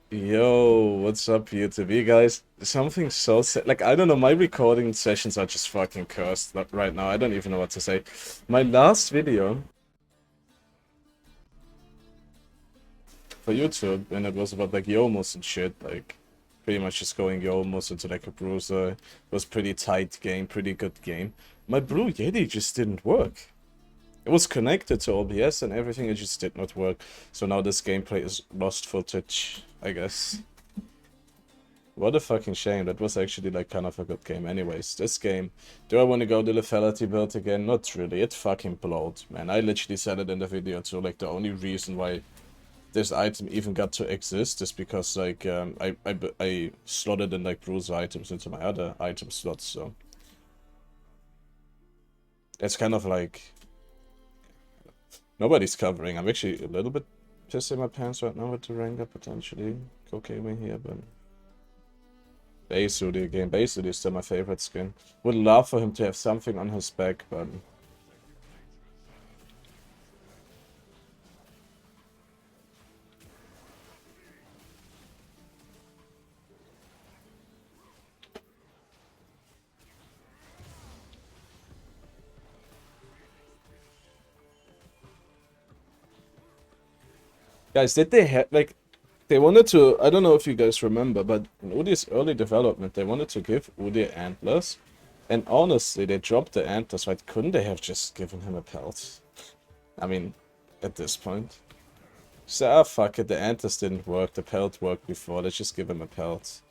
Yo, what's up, HyperHerbTV guys? Something so sad. Like, I don't know, my recording sessions are just fucking cursed right now. I don't even know what to say. My last video for YouTube, and it was about like Yomos and shit, like pretty much just going Yomos into like a bruiser. It was pretty tight game, pretty good game. My Blue Yeti just didn't work. It was connected to OBS and everything, it just did not work. So now this gameplay is lost footage, I guess. What a fucking shame. That was actually like kind of a good game. Anyways, this game. Do I want to go the lethality build again? Not really. It fucking blowed, man. I literally said it in the video too. Like the only reason why this item even got to exist is because like I slotted in like bruiser items into my other item slots. So it's kind of like nobody's covering. I'm actually a little bit pissing my pants right now with the Ranger potentially cocaine me here, but. Base Rudy again. Base Rudy is still my favorite skin. Would love for him to have something on his back, but... Guys, did they have, like... They wanted to... I don't know if you guys remember, but in Udi's early development, they wanted to give Udi antlers. And honestly, they dropped the antlers, right? Couldn't they have just given him a pelt? I mean, at this point. So, ah, fuck it, the antlers didn't work, the pelt worked before, let's just give him a pelt.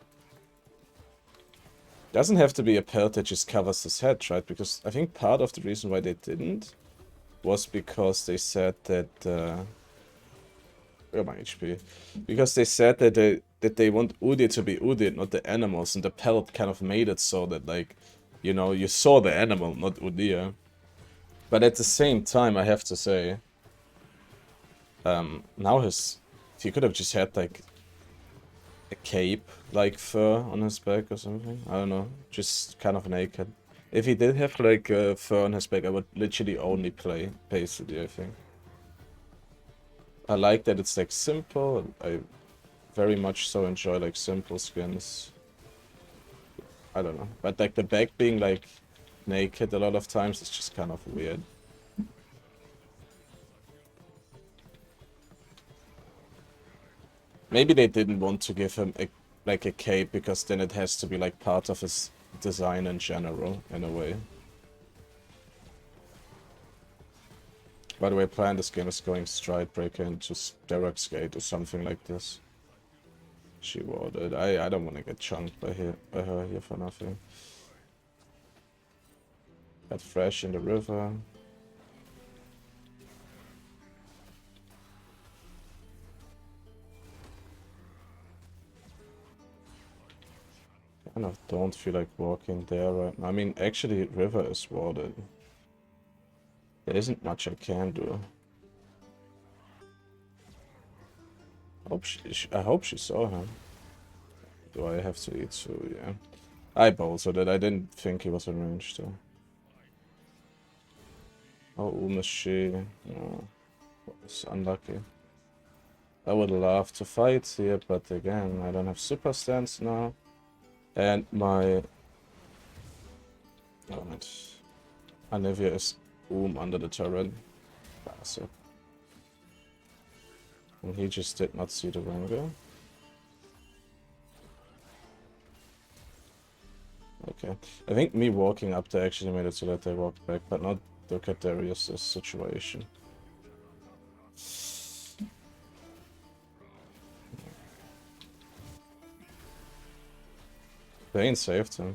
Doesn't have to be a pelt that just covers his head, right? Because I think part of the reason why they didn't was because they said that my HP. Because they said that they want Udi to be Udi, not the animals, and the pelt kind of made it so that like, you know, you saw the animal, not Udia. But at the same time, I have to say, now he could have just had like a cape like fur on his back or something. I don't know, just kind of naked. If he did have like fur on his back, I would literally only play Paisley, I think. I like that it's like simple. I very much so enjoy like simple skins. I don't know, but like the back being like naked a lot of times is just kind of weird. Maybe they didn't want to give him like a cape because then it has to be like part of his design in general, in a way. By the way, plan this game is going Stridebreaker into Derek's Gate or something like this. She warded. I don't want to get chunked by her here for nothing. Got Fresh in the river. Kind of don't feel like walking there right now. I mean, actually, river is warded. There isn't much I can do. I hope she saw him. Do I have to eat too? Yeah. I bolted it. I didn't think he was in range though. Oh, Umashi. Oh, it's unlucky. I would love to fight here, but again, I don't have super stance now. And my... Oh, man. Anivia is under the turret. Bastard. And he just did not see the Ranger. Okay. I think me walking up there actually made it so that they walked back, but not look at Darius' situation. Bane saved him.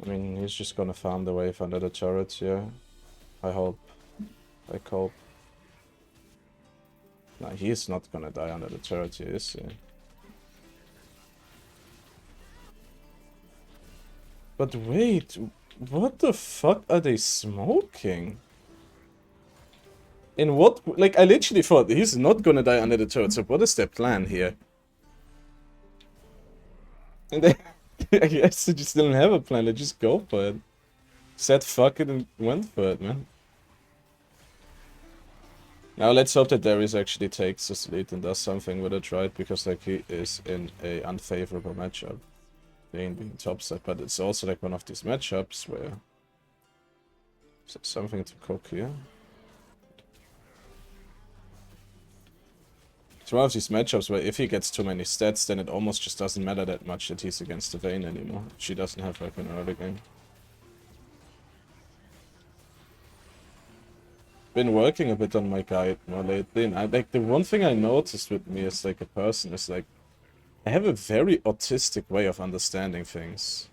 I mean, he's just gonna farm the wave under the turrets here. I hope. I hope. No, he's not gonna die under the turret here, is he? But wait, what the fuck are they smoking? In what? Like, I literally thought he's not gonna die under the turret, so what is their plan here? And they, I guess they just didn't have a plan, they just go for it. Said fuck it and went for it, man. Now let's hope that Darius actually takes this lead and does something with it, right? Because like he is in a unfavorable matchup. Vayne being topside, but it's also like one of these matchups where there's something to cook here. It's one of these matchups where if he gets too many stats, then it almost just doesn't matter that much that he's against the Vayne anymore. She doesn't have like an early game. Been working a bit on my guide more lately, and I like the one thing I noticed with me as like a person is like I have a very autistic way of understanding things.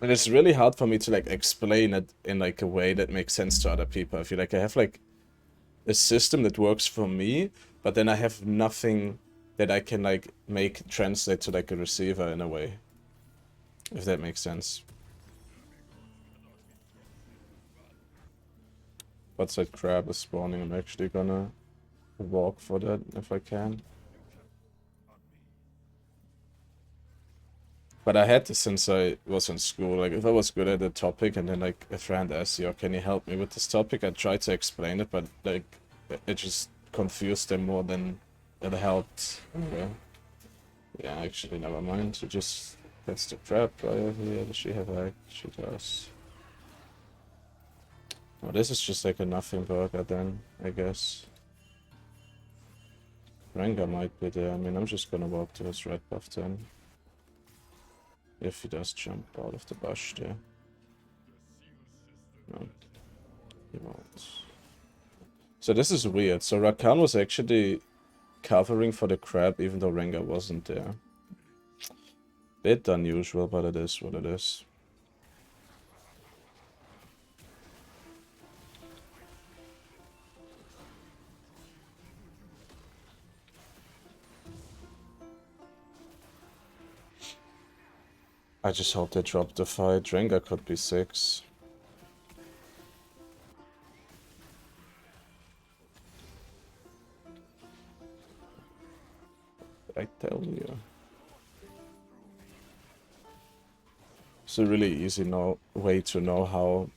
And it's really hard for me to like explain it in like a way that makes sense to other people. I feel like I have like a system that works for me, but then I have nothing that I can like make translate to like a receiver in a way. If that makes sense. But that crab is spawning, I'm actually gonna walk for that if I can. But I had this since I was in school. Like, if I was good at a topic and then, like, a friend asks you, can you help me with this topic? I try to explain it, but, like, it just confused them more than it helped. Okay. Yeah, actually, never mind. She just gets the trap right here. Does she have a... She does. Oh, this is just like a nothing burger then, I guess. Rengar might be there. I mean, I'm just gonna walk to his red buff then. If he does jump out of the bush there. No, he won't. So this is weird. So Rakan was actually covering for the crab even though Rengar wasn't there. Bit unusual, but it is what it is. I just hope they drop the fight. Rengar could be 6. I tell you. It's a really easy way to know how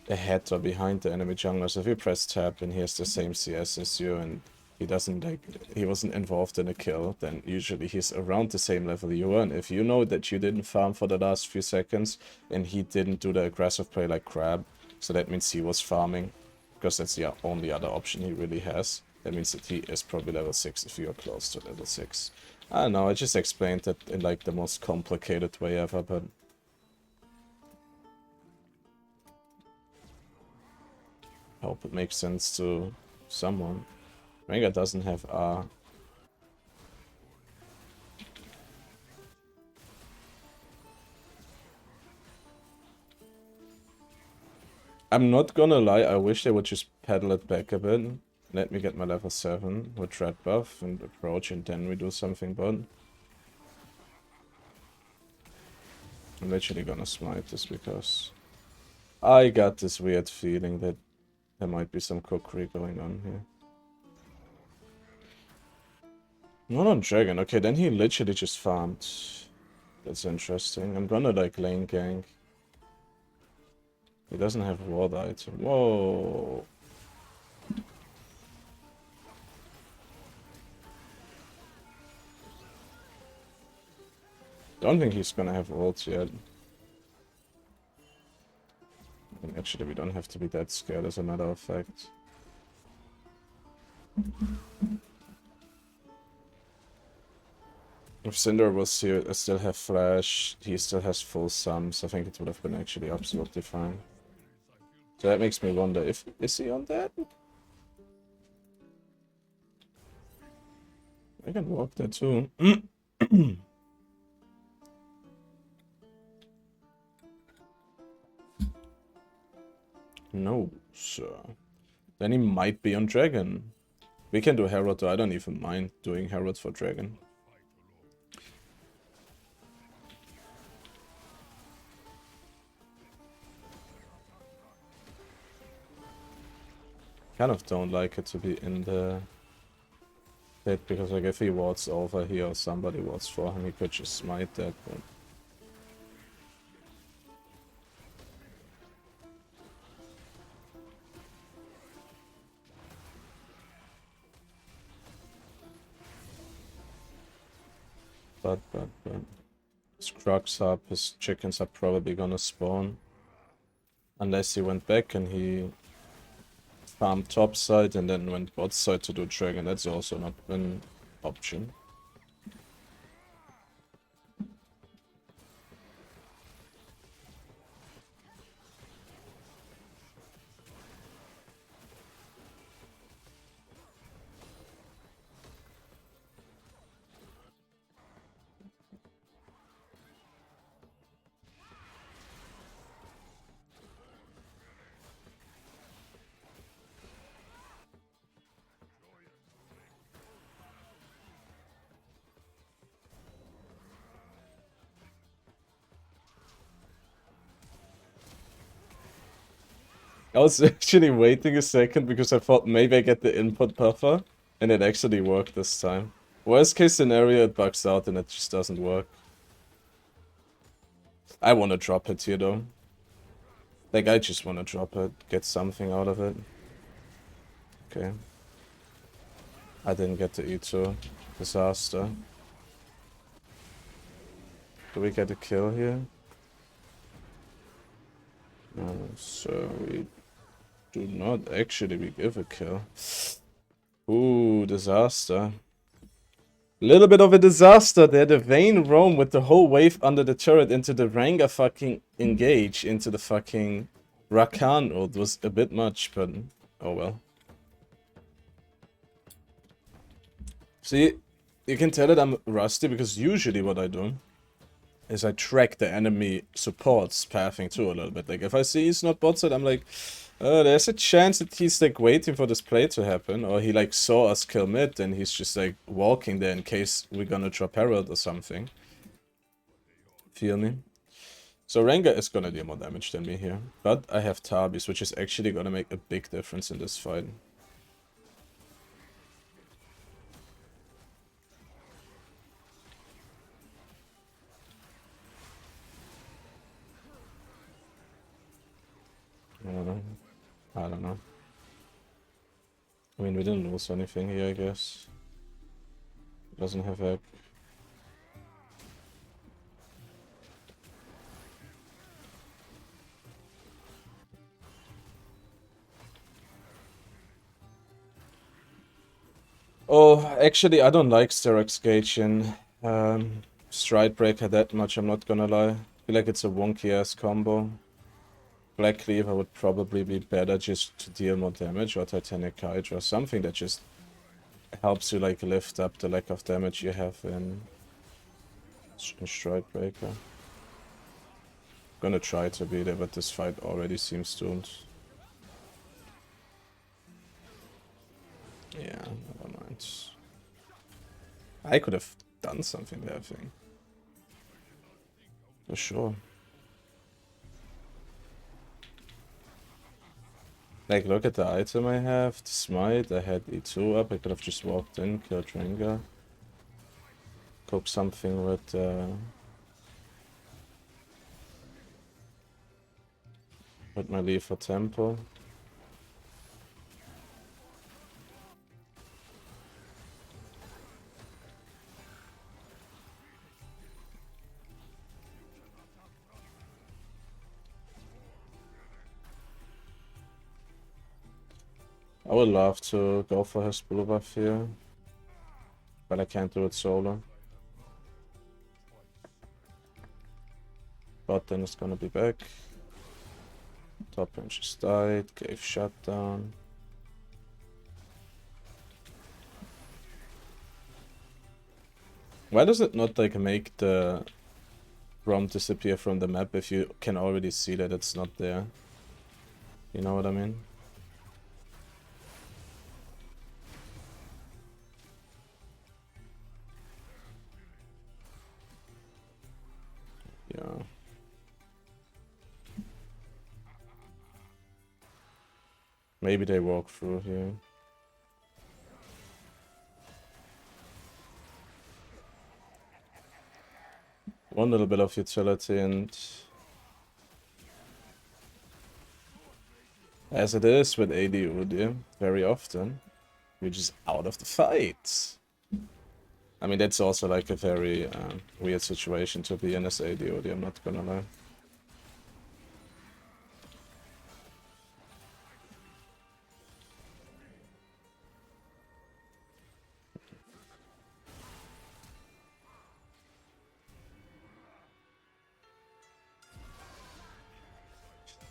ahead or behind the enemy jungler. So if you press tab and he has the same CS as you and he doesn't like, he wasn't involved in a kill, then usually he's around the same level you are. And if you know that you didn't farm for the last few seconds and he didn't do the aggressive play like Crab, so that means he was farming, because that's the only other option he really has. That means that he is probably level 6 if you are close to level 6. I don't know, I just explained that in like the most complicated way ever, but I hope it makes sense to someone. Rengar doesn't have R. I'm not gonna lie, I wish they would just pedal it back a bit. Let me get my level 7 with red buff and approach, and then we do something, but I'm literally gonna smite this because I got this weird feeling that there might be some cookery going on here. Not on Dragon. Okay, then he literally just farmed. That's interesting. I'm gonna like lane gank. He doesn't have a ward item. Whoa. Don't think he's gonna have ults yet. And actually, we don't have to be that scared, as a matter of fact. If Cinder was here, I still have flash, he still has full sums, I think it would have been actually absolutely fine. So that makes me wonder if... Is he on that? I can walk there too. No, sir. Then he might be on Dragon. We can do Herald though, I don't even mind doing Herald for Dragon. Kind of don't like it to be in the pit, because like if he wards over here or somebody wards for him, he could just smite that, but... His crocs up, his chickens are probably gonna spawn. Unless he went back and he farmed top side and then went bot side to do dragon. That's also not an option. I was actually waiting a second because I thought maybe I get the input buffer, and it actually worked this time. Worst case scenario, it bugs out and it just doesn't work. I want to drop it here though. Like, I just want to drop it, get something out of it. Okay. I didn't get the E2. Disaster. Do we get a kill here? No, so we do not actually we give a kill. Ooh, disaster. Little bit of a disaster there. The Vayne roam with the whole wave under the turret into the Ranga fucking engage into the fucking Rakan ult was a bit much, but oh well. See, you can tell that I'm rusty because usually what I do is I track the enemy supports pathing too a little bit. Like if I see he's not bot side, I'm like, there's a chance that he's like waiting for this play to happen, or he like saw us kill mid and he's just like walking there in case we're gonna drop Herald or something. Feel me? So Rengar is gonna deal more damage than me here, but I have Tabis, which is actually gonna make a big difference in this fight. I don't know. I mean, we didn't lose anything here, I guess. Doesn't have egg. Oh, actually, I don't like Sterak's Gage in Stride Breaker that much, I'm not gonna lie. I feel like it's a wonky-ass combo. Black Cleaver would probably be better just to deal more damage, or Titanic Hydra, something that just helps you like lift up the lack of damage you have in Stride Breaker. Gonna try to beat it, but this fight already seems doomed. Yeah, never mind. I could have done something there, I think. For sure. Like, look at the item I have, the smite, I had E2 up, I could have just walked in, killed Rengar. Cook something with my leave for tempo. I would love to go for his blue buff here, but I can't do it solo. Bot then is gonna be back. Top lane just died, gave shutdown. Why does it not like make the ROM disappear from the map if you can already see that it's not there? You know what I mean? Yeah. Maybe they walk through here. One little bit of utility, and as it is with AD Udyr, very often, you're just out of the fight. I mean, that's also like a very weird situation to be in as ADOD, I'm not gonna lie.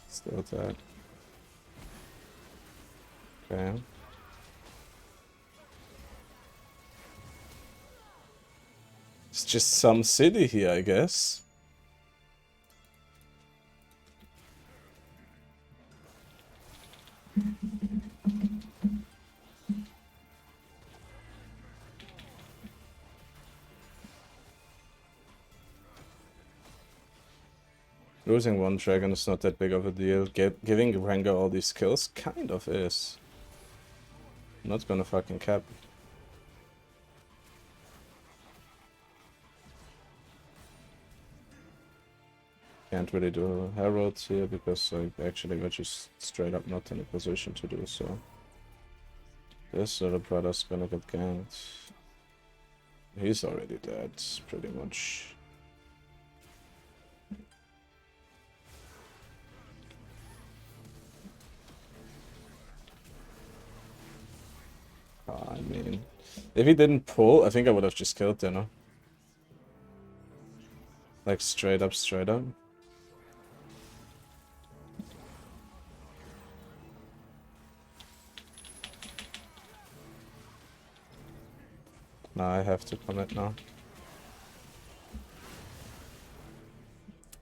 Still that. Okay. It's just some city here, I guess. Losing one dragon is not that big of a deal. Giving Rengar all these kills kind of is. I'm not gonna fucking cap. Can't really do heralds here because actually we're just straight up not in a position to do so. This little brother's gonna get ganked. He's already dead, pretty much. I mean, if he didn't pull, I think I would have just killed dinner. Like straight up, straight up. Nah, I have to commit now.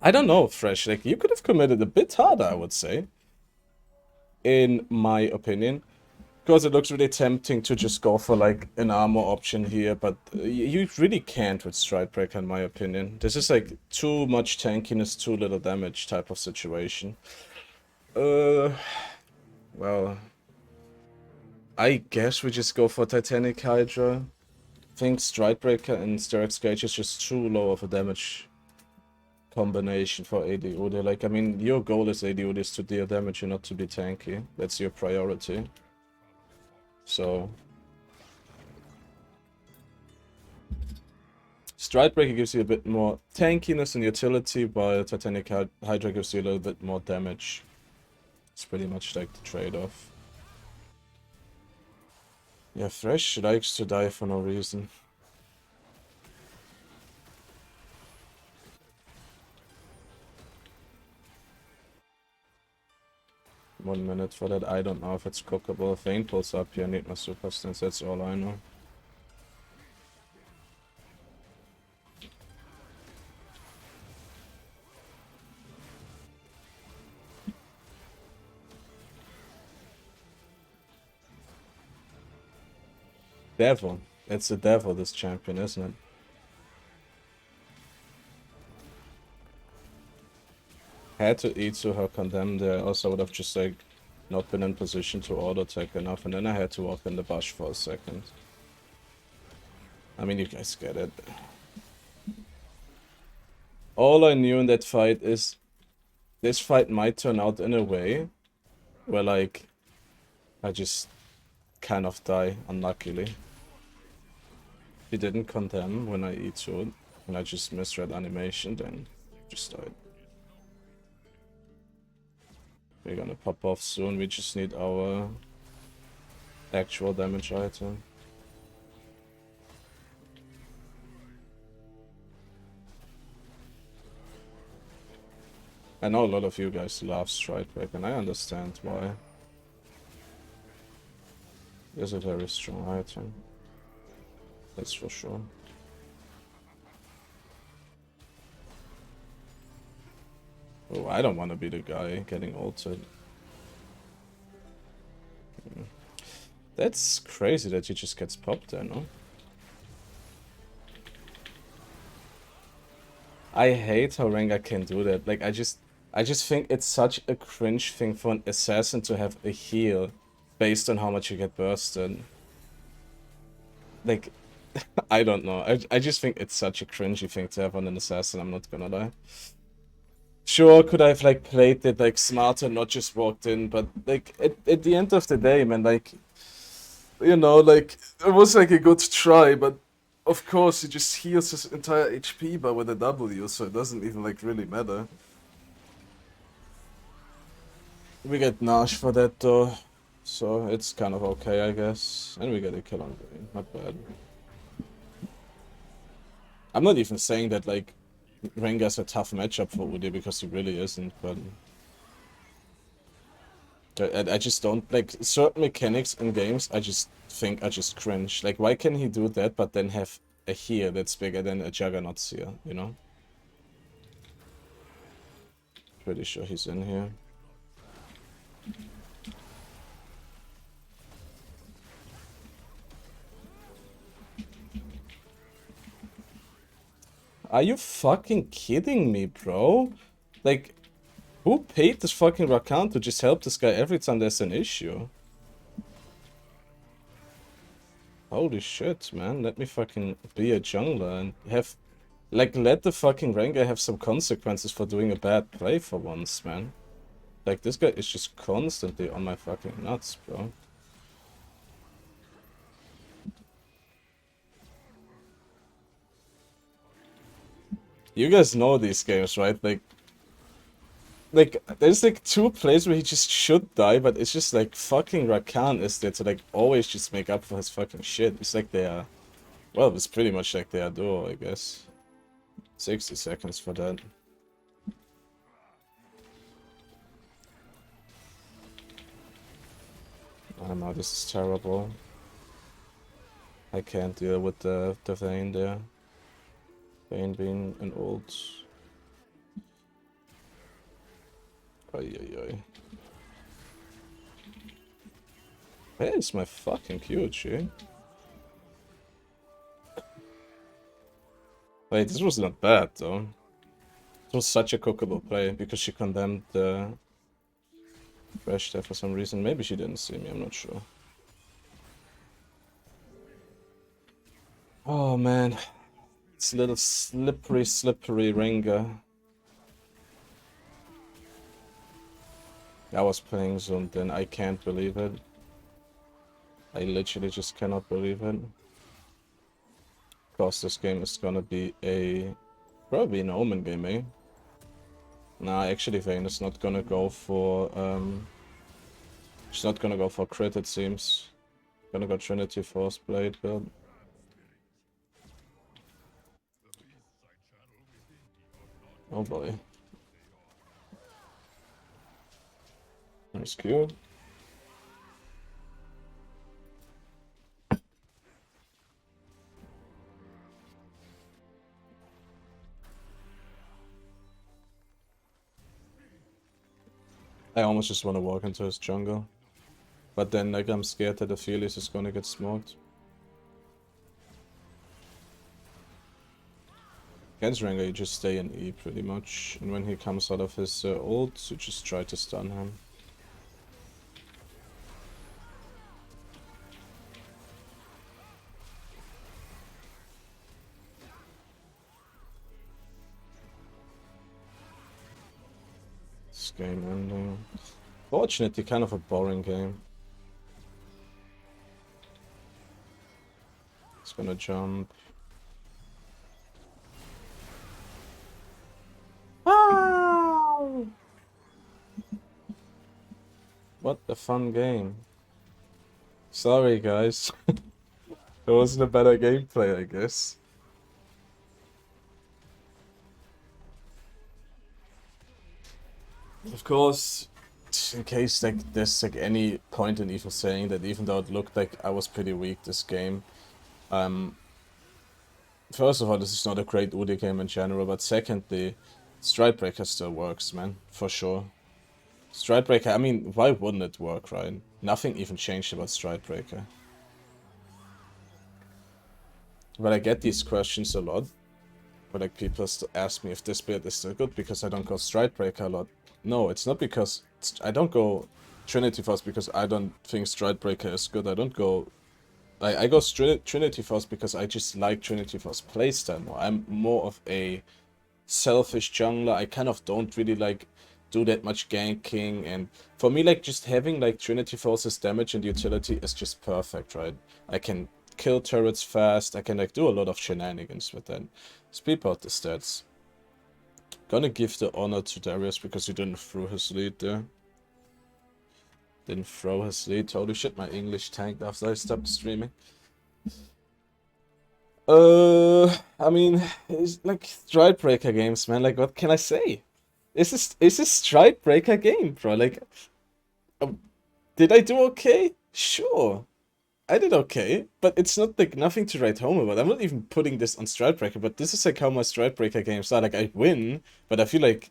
I don't know, Fresh. Like, you could have committed a bit harder, I would say. In my opinion. Because it looks really tempting to just go for, like, an armor option here, but you really can't with Stridebreaker, in my opinion. This is, like, too much tankiness, too little damage type of situation. Well... I guess we just go for Titanic Hydra. I think Stridebreaker and Sterak's Gauge is just too low of a damage combination for ADOD. Like, I mean, your goal as ADOD is to deal damage and not to be tanky. That's your priority. So... Stridebreaker gives you a bit more tankiness and utility, while Titanic Hydra gives you a little bit more damage. It's pretty much like the trade-off. Yeah, Thresh likes to die for no reason. One minute for that. I don't know if it's cookable. If Vayne pulls up here, I need my super stance. That's all I know. Devil. It's a devil, this champion, isn't it? Had to eat to her condemn there. Also would have just like not been in position to auto attack enough, and then I had to walk in the bush for a second. I mean, you guys get it. All I knew in that fight is this fight might turn out in a way where like I just kind of die unluckily. He didn't condemn when I E2'd, and I just misread animation, then just died. We're gonna pop off soon, we just need our actual damage item. I know a lot of you guys love Stridebreaker, and I understand why. It's a very strong item. That's for sure. Oh, I don't want to be the guy getting ulted. That's crazy that he just gets popped there, no? I hate how Rengar can do that. Like, I just think it's such a cringe thing for an assassin to have a heal based on how much you get bursted. Like, I don't know. I just think it's such a cringy thing to have on an assassin, I'm not gonna lie. Sure, could I have like played it like smarter, not just walked in, but like at the end of the day, man, like, you know, like it was like a good try, but of course, he just heals his entire HP but with a W, so it doesn't even like really matter. We get Nash for that though, so it's kind of okay, I guess. And we get a kill on Green, not bad. I'm not even saying that like Rengar's a tough matchup for Udyr because he really isn't, but I just don't like certain mechanics in games. I just think I just cringe. Like, why can he do that but then have a heal that's bigger than a Juggernaut seer, you know? Pretty sure he's in here. Are you fucking kidding me, bro? Like, who paid this fucking Rakan to just help this guy every time there's an issue? Holy shit, man. Let me fucking be a jungler and have... Like, let the fucking Rengar have some consequences for doing a bad play for once, man. Like, this guy is just constantly on my fucking nuts, bro. You guys know these games, right? Like, there's like 2 plays where he just should die, but it's just like fucking Rakan is there to like always just make up for his fucking shit. It's like they are... Well, it's pretty much like they are duo, I guess. 60 seconds for that. I don't know, this is terrible. I can't deal with the Vayne there. Vayne being an old... Ay. Where's my fucking Q, Wait, this was not bad though. It was such a cookable play because she condemned the Thresh there for some reason. Maybe she didn't see me, I'm not sure. Oh man. It's a little slippery Rengar. I was playing Zund and I can't believe it. I literally just cannot believe it. Of course, this game is gonna be probably an Omen game, eh? Nah, actually Vayne is not gonna go for she's not gonna go for crit, it seems. Gonna go Trinity Force Blade build. Oh boy. Nice Q. I almost just want to walk into his jungle. But then, like, I'm scared that Aphelios is gonna get smoked. Against Rengar, you just stay in E pretty much. And when he comes out of his ult, you just try to stun him. This game ending. Fortunately, kind of a boring game. It's gonna jump. Wow! What a fun game. Sorry, guys. There wasn't a better gameplay, I guess. Of course, in case like there's like any point in even saying that, even though it looked like I was pretty weak this game, first of all, this is not a great Udyr game in general, but secondly, Stridebreaker still works, man, for sure. Stridebreaker, I mean, why wouldn't it work, right? Nothing even changed about Stridebreaker. But I get these questions a lot, where like people ask me if this build is still good because I don't go Stridebreaker a lot. No, it's not because I don't go Trinity Force because I don't think Stridebreaker is good. I don't go... I go Trinity Force because I just like Trinity Force playstyle more. I'm more of a selfish jungler. I kind of don't really like do that much ganking, and for me, like, just having like Trinity Force's damage and utility is just perfect, right? I can kill turrets fast. I can like do a lot of shenanigans with that. Let's peep out the stats. Gonna give the honor to Darius because he didn't throw his lead there. Didn't throw his lead. Holy shit, my English tanked after I stopped streaming. I mean, it's like Stridebreaker games, man. Like, what can I say? It's a Stridebreaker game, bro. Like, did I do okay? Sure. I did okay, but it's not like nothing to write home about. I'm not even putting this on Stridebreaker, but this is like how my Stridebreaker games are. Like, I win, but I feel like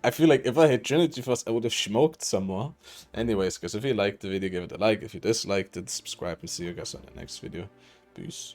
if I had Trinity Force, I would have smoked some more. Anyways, guys, if you liked the video, give it a like. If you disliked it, subscribe and see you guys on the next video. Peace.